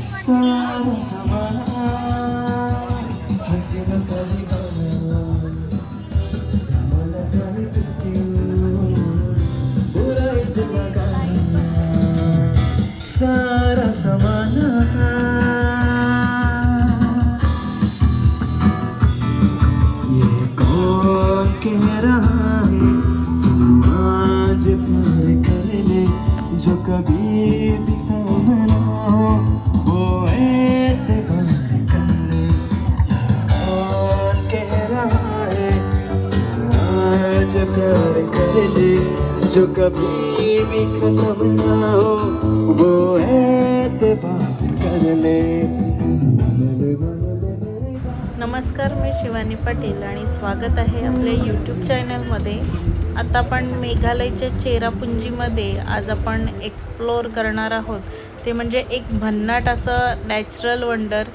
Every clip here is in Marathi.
सारा समाना हसीना का दीवाना जमाना का है क्यों बुरा दिल लगाना सारा समाना ये कौन कह रहा है तू आज प्यार कर ले जो कभी भी थामना हो वो एतबार कर ले कौन कह रहा है तू आज प्यार कर ले जो कभी भी खत्म ना हो वो एतबार कर ले। नमस्कार, मी शिवानी पाटील आणि स्वागत आहे आपल्या यूट्यूब चॅनलमध्ये। आता आपण मेघालयच्या चेरापुंजीमध्ये आज आपण एक्सप्लोर करणार आहोत। ते म्हणजे एक भन्नाट असं नॅचरल वंडर,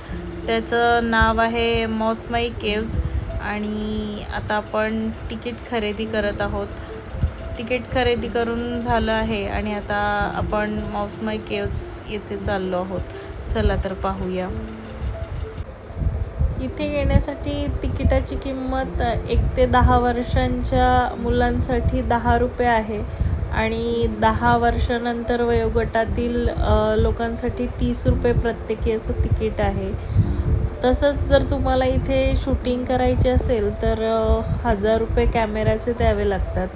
त्याचं नाव आहे मौसमाई केव्ज। आणि आता आपण तिकीट खरेदी करत आहोत। तिकीट खरेदी करून झालं आहे आणि आता आपण मौसमाई केव्ज येथे चाललो आहोत। चला तर पाहूया। इथे येण्यासाठी तिकिटाची किंमत 1 ते 10 वर्षांच्या मुलांसाठी 10 रुपये आहे आणि 10 वर्षानंतर वयोगटातील लोकांसाठी 30 रुपये प्रत्येकी असं तिकीट आहे। तसंच जर तुम्हाला इथे शूटिंग करायची असेल तर 1000 रुपये कॅमेऱ्याचे द्यावे लागतात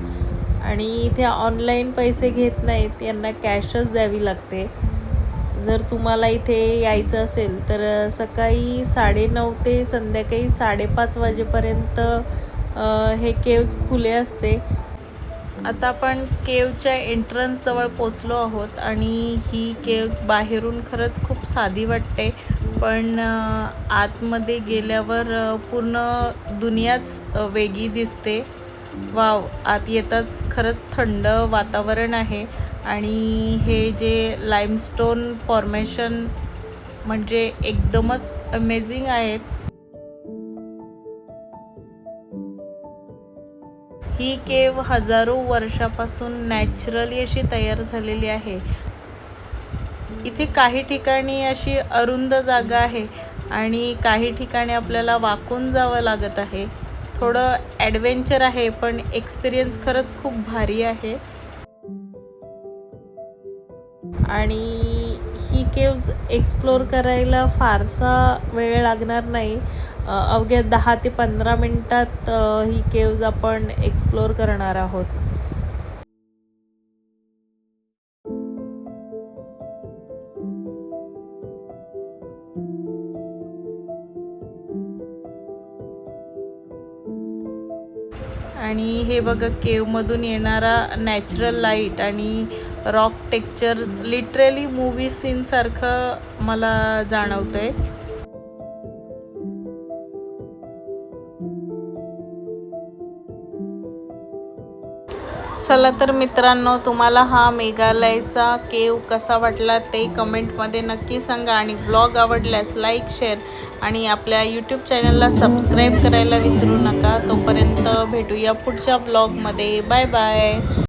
आणि इथे ऑनलाईन पैसे घेत नाहीत, यांना कॅशच द्यावी लागते। जर तुम्हाला इथे यायचं असेल तर सकाळी 9:30 ते संध्याकाळी 5:30 वाजेपर्यंत हे केव्ज खुले असते। आता आपण केवच्या एंट्रन्सजवळ पोचलो आहोत आणि ही केव्ज बाहेरून खरंच खूप साधी वाटते, पण आतमध्ये गेल्यावर पूर्ण दुनियाच वेगळी दिसते। वाव, आत येताच खरंच थंड वातावरण आहे आणि हे जे लाईमस्टोन फॉर्मेशन म्हणजे एकदमच अमेझिंग आहेत। ही केव हजारो वर्षापासून नॅचरली अशी तयार झालेली आहे। इथे काही ठिकाणी अशी अरुंद जागा आहे आणि काही ठिकाणी आपल्याला वाकून जावं लागत आहे। थोडं ॲडव्हेंचर आहे, पण एक्सपिरियन्स खरंच खूप भारी आहे। आणि ही केव्ज एक्सप्लोर करायला फारसा वेळ लागणार नाही, अवघ्या 10 ते 15 मिनिटात ही केव्ज आपण एक्सप्लोर करणार आहोत। आणि हे बघा, केवमधून येणारा नॅचरल लाईट आणि rock texture literally movie scene सारखं मला जाणवतंय। चला तर मित्रांनो, तुम्हाला हा मेघालयचा केव कसा वाटला ते कमेंटमध्ये नक्की सांगा आणि ब्लॉग आवडल्यास लाईक, शेअर आणि आपल्या यूट्यूब चॅनलला सबस्क्राईब करायला विसरू नका। तोपर्यंत भेटूया पुढच्या ब्लॉगमध्ये। Bye bye.